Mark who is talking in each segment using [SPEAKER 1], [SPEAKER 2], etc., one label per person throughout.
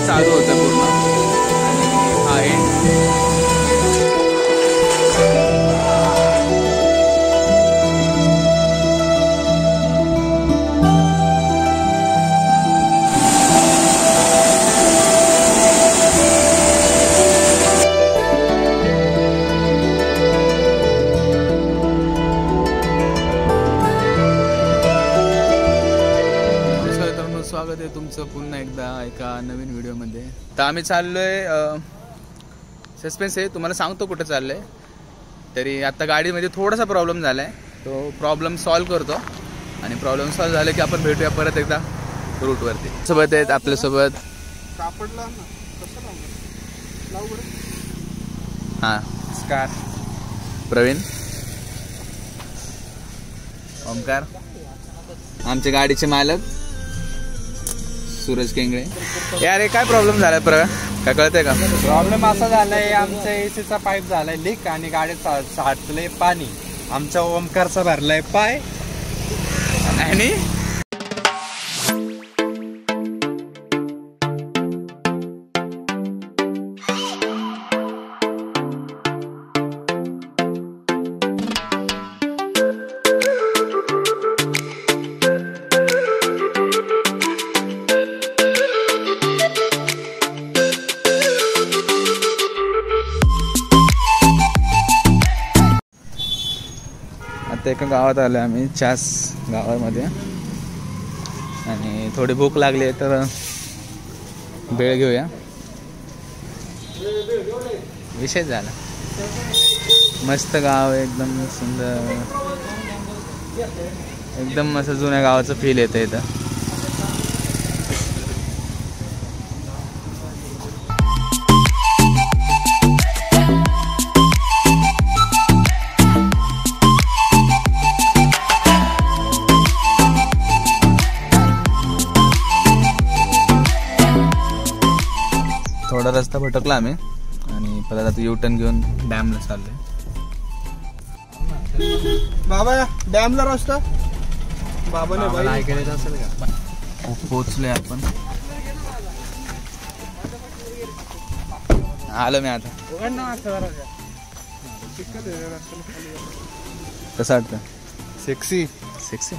[SPEAKER 1] चालू होतं पूर्ण आणि हा एंड. स्वागत आहे तुमचं पुन्हा एकदा एका नवीन व्हिडिओमध्ये. तर आम्ही चाललोय, सस्पेन्स आहे, तुम्हाला सांगतो कुठे चाललोय. तरी आता गाडीमध्ये थोडासा प्रॉब्लेम झाला आहे, तो प्रॉब्लेम सॉल्व्ह करतो आणि प्रॉब्लेम सॉल्व्ह झाला की आपण भेटूया परत एकदा रूटवरती. सोबत आहेत आपल्यासोबत हां
[SPEAKER 2] नमस्कार,
[SPEAKER 1] प्रवीण, ओमकार, आमच्या गाडीचे मालक सूरज केंगळे. यार काय प्रॉब्लेम झालाय काय कळतंय का?
[SPEAKER 2] प्रॉब्लेम असा झालाय, आमचा एसीचा पाईप झालाय लीक आणि गाडीत साठलंय पाणी. आमचा ओमकारचा भरलाय पाय
[SPEAKER 1] आणि आता एका गावात आलो आम्ही, चास गावामध्ये, आणि थोडी भूक लागली आहे तर भेळ घेऊया. विषय झाला. मस्त गाव, एकदम सुंदर, एकदम असं जुन्या गावाचं फील येतं इथं. थोडा रस्ता भटकला आम्ही आणि परत आता युटर्न घेऊन डॅमला चाललोय.
[SPEAKER 2] बाबा डॅमला रस्ता बाबाने ऐकायला असेल का?
[SPEAKER 1] पोचलोय आपण, आलो मी आता. कसं वाटतं?
[SPEAKER 2] Sexy
[SPEAKER 1] sexy.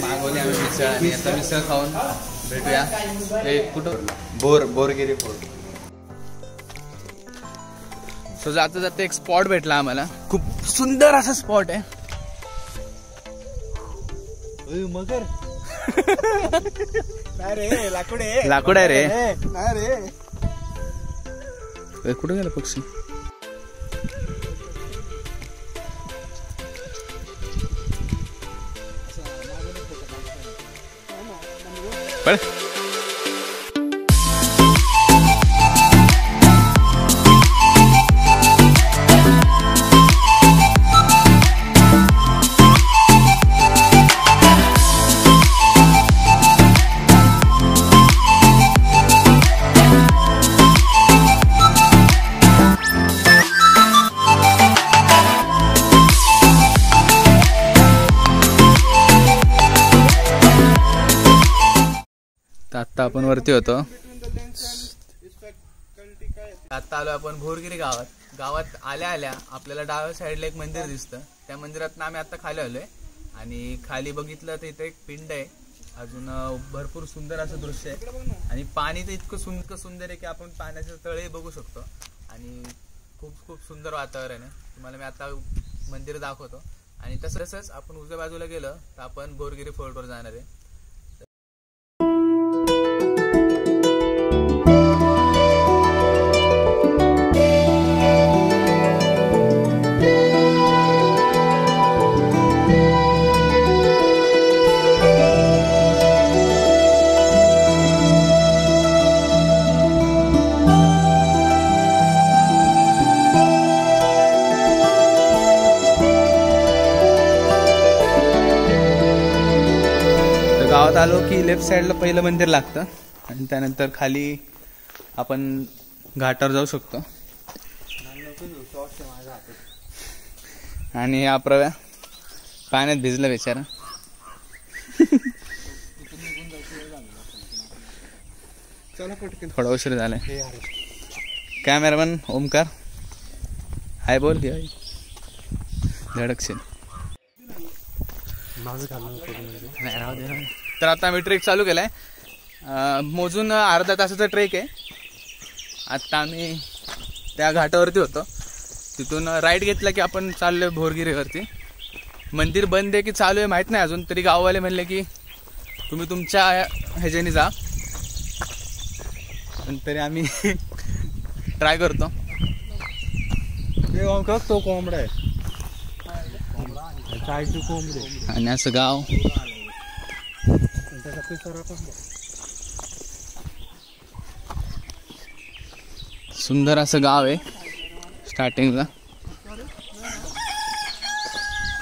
[SPEAKER 1] मागवली आम्ही मिसळ आणि आता मिसळ खाऊन भेटूया कुठं
[SPEAKER 2] बोरगिरी फोर्ट.
[SPEAKER 1] सो जाता जाता एक स्पॉट भेटला आम्हाला, खूप सुंदर असा स्पॉट आहे.
[SPEAKER 2] मगर रे लाकूड
[SPEAKER 1] आहे रे.
[SPEAKER 2] रे
[SPEAKER 1] कुठे गेला पक्षी? पण आता आपण वरती होतो. आता आलो आपण भोरगिरी गावात. गावात आल्या आल्या आपल्याला डाव्या साईडला एक मंदिर दिसतं. त्या मंदिरात आम्ही आता खाली आलोय आणि खाली बघितलं तर इथे एक पिंड आहे. अजून भरपूर सुंदर असं दृश्य आहे आणि पाणी तर इतकं सुंदर आहे की आपण पाण्याचे तळे बघू शकतो आणि खूप खूप सुंदर वातावरण आहे. तुम्हाला मी आता मंदिर दाखवतो आणि तसंच आपण उजव्या बाजूला गेलं तर आपण भोरगिरी फोर्टवर जाणार आहे. गावात आलो की लेफ्ट साईडला पहिलं मंदिर लागतं आणि त्यानंतर खाली आपण घाटावर जाऊ शकतो. आणि हा प्रव्या पाण्यात भिजला बेचारा. थोडा उशीर झालाय. कॅमेरामॅन ओमकार हाय बोल की धडकशील. तर आता आम्ही ट्रेक चालू केलाय. मोजून अर्धा तासाचा ट्रेक आहे. आता आम्ही त्या घाटावरती होतो, तिथून राईट घेतला की आपण चाललोय भोरगिरीवरती. मंदिर बंद आहे की चालू आहे माहित नाही अजून, तरी गाववाले म्हणले की तुम्ही तुमच्या ह्याच्याने जा, पण तरी आम्ही ट्राय करतो.
[SPEAKER 2] तो कोंबडा आहे
[SPEAKER 1] आणि असं गाव सुंदर असं गाव आहे. स्टार्टिंगला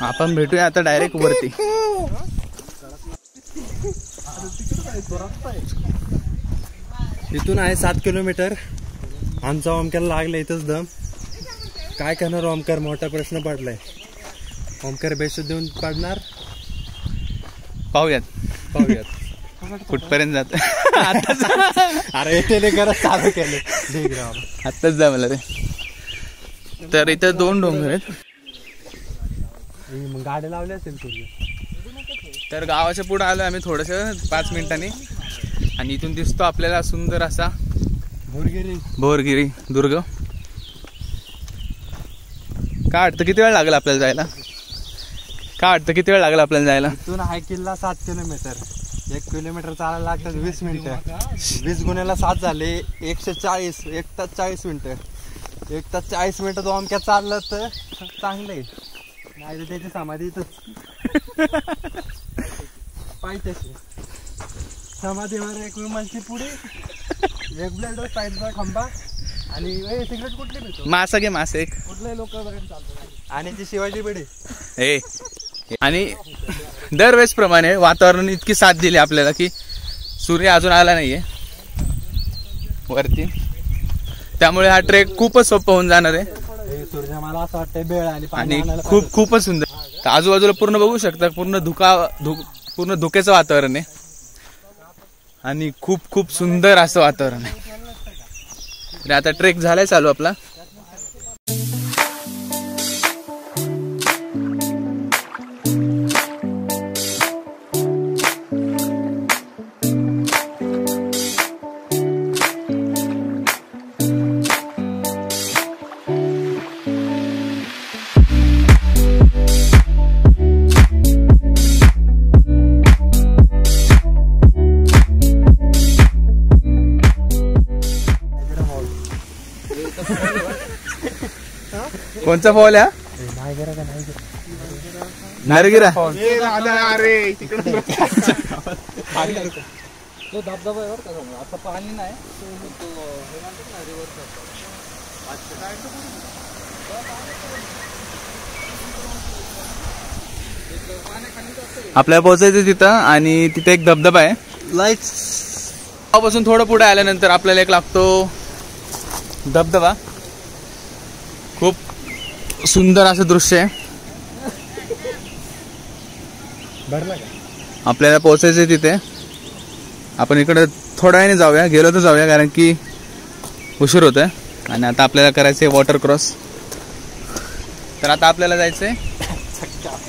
[SPEAKER 1] आपण भेटूया आता डायरेक्ट वरती.
[SPEAKER 2] इथून आहे 7 किलोमीटर. आमचा ओमकारला लागला इथंच दम. काय करणार ओमकार, मोठा प्रश्न पडलाय. ओमकार बेशुद्ध देऊन पडणार.
[SPEAKER 1] पाहूयात कुठपर्यंत जात.
[SPEAKER 2] अरे ते करत चालू केलं
[SPEAKER 1] आत्ताच जा मला ते. तर इथं 2 डोंगर आहेत.
[SPEAKER 2] मग गाड्या लावल्या असेल पूर्वी.
[SPEAKER 1] तर गावाच्या पुढे आलो आम्ही थोडस 5 मिनिटांनी आणि इथून दिसतो आपल्याला सुंदर असा भोरगिरी दुर्ग. काय वाटतं किती वेळ लागला आपल्याला जायला?
[SPEAKER 2] इथून आहे किल्ला 7 किलोमीटर. 1 किलोमीटर चालायला लागतात 20 मिनिटं. 20 गुणिले 7 झाले 140. 1 तास 40 मिनिटं. 1 तास 40 मिनिटं तो अमक्या चाललं तर चांगलं आहे. नाही तर त्याची समाधी इथंच पाहिजे. समाधीवर एक विमानची पुढे एक ब्लेड साईडचा खंबा आणि सिगरेट कुठले भेटतो
[SPEAKER 1] मासा घे मासे एक
[SPEAKER 2] कुठले लोक चालतो. आणि ती शिवाजी पेढी
[SPEAKER 1] ए. आणि दरवेळेस प्रमाणे वातावरण इतकी साथ दिली आपल्याला की सूर्य अजून आला नाहीये वरती, त्यामुळे हा ट्रेक खूपच सोपं होऊन जाणार आहे.
[SPEAKER 2] सूर्य मला असं वाटतं बेळ
[SPEAKER 1] आणि खूपच सुंदर. तर आजूबाजूला पूर्ण बघू शकता, पूर्ण धुक्याचं वातावरण आहे आणि खूप सुंदर असं वातावरण आहे. तर आता ट्रेक झालाय चालू आपला. कोणचा फॉल आहे? नारगिरा.
[SPEAKER 2] तो धबधबा आहे बरं का. आता पाणी नाही.
[SPEAKER 1] आपल्याला पोहोचायचं तिथं आणि तिथे एक धबधबा आहे. लाईट्स पासून थोडं पुढे आल्यानंतर आपल्याला एक लागतो धबधबा. खूप सुंदर असं दृश्य आहे. आपल्याला पोहोचायचं तिथे. आपण इकडे थोड्या वेळाने जाऊया, गेलो तर जाऊया कारण की उशीर होतोय. आणि आता आपल्याला करायचंय वॉटर क्रॉस. तर आता आपल्याला जायचंय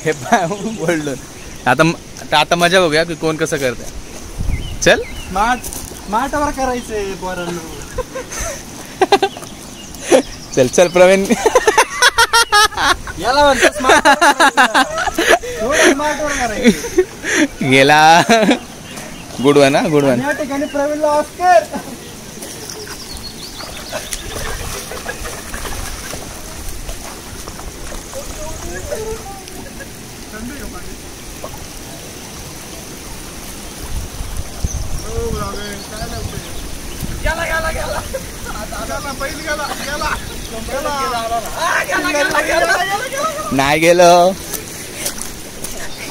[SPEAKER 1] हे बोललो. आता मजा बघूया की कोण कसं करतंय. चल
[SPEAKER 2] माटावर करायचंय पोरांनो.
[SPEAKER 1] चल प्रवीण.
[SPEAKER 2] याला म्हणतात माटावर करायचं.
[SPEAKER 1] गेला. Good one.
[SPEAKER 2] या ठिकाणी प्रवीणला ऑस्कर.
[SPEAKER 1] नाही गेलो.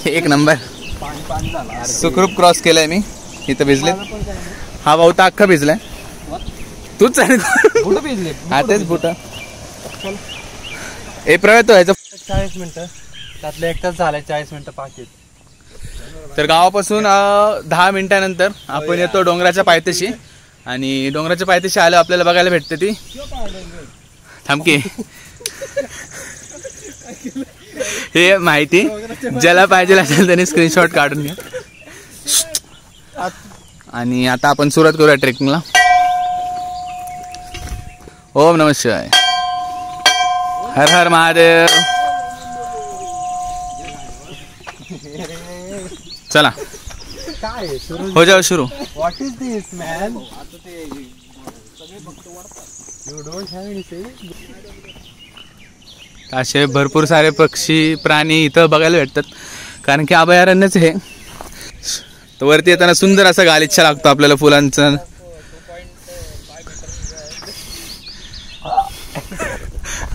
[SPEAKER 1] एक नंबर.
[SPEAKER 2] पाणी झाला.
[SPEAKER 1] सुखरूप क्रॉस केलाय मी. इथं भिजले. हा भाऊ तर अख्खा भिजलाय. तूच
[SPEAKER 2] बुट भिजले.
[SPEAKER 1] हा तेच बुट. ए प्रयत्न व्हायचं.
[SPEAKER 2] 40 मिनिटं त्यातलं 1 तास झालाय. 40 मिनिटं पाकीट.
[SPEAKER 1] तर गावापासून 10 मिनिटानंतर आपण येतो डोंगराच्या पायथ्याशी. आणि डोंगराच्या पायथ्याशी आलो आपल्याला बघायला भेटते ती थांबकी. हे माहिती ज्याला पाहिजे असेल त्याने स्क्रीनशॉट काढून घ्या. आणि आता आपण सुरुवात करूया ट्रेकिंगला. ओम नमः शिवाय. हर हर महादेव. चला
[SPEAKER 2] काय
[SPEAKER 1] हो जाओ सुरू.
[SPEAKER 2] What is this man. You don't have anything.
[SPEAKER 1] असे भरपूर सारे पक्षी प्राणी इथं बघायला भेटतात कारण की अभयारण्यच हे. तर वरती येताना सुंदर असा गालिचा लागतो आपल्याला फुलांचा.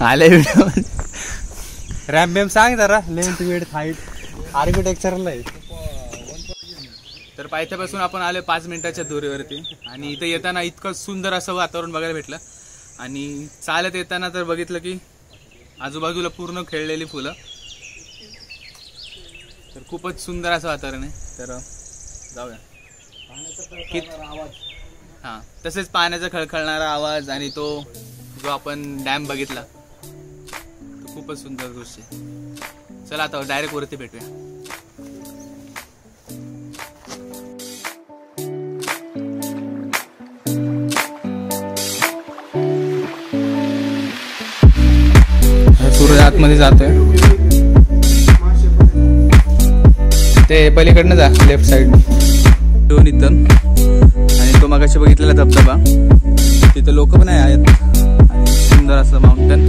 [SPEAKER 1] आले व्हिडिओ.
[SPEAKER 2] रॅम्बेम सांग जरा. लेंथ विड्थ हाईट आर्किटेक्चरला आहे.
[SPEAKER 1] तर पायथ्यापासून आपण आलो 5 मिनिटाच्या दूरीवरती. आणि इथं येताना इतकं सुंदर असं वातावरण बघायला भेटलं. आणि चालत येताना तर बघितलं की आजूबाजूला पूर्ण खेळलेली फुलं. तर खूपच सुंदर असं वातावरण आहे. तर जाऊया. हां तसेच पाण्याचा खळखळणारा आवाज आणि तो जो आपण डॅम बघितला तो खूपच सुंदर दृश्य. चला आता डायरेक्ट वरती भेटूया. सूर्य आतमध्ये जातोय. ते पलीकडनं जा लेफ्ट साइड दोन इथं. आणि तो मगाशी बघितलेला धबधबा तिथं लोक पण आहेत. आणि सुंदर असं माउंटन.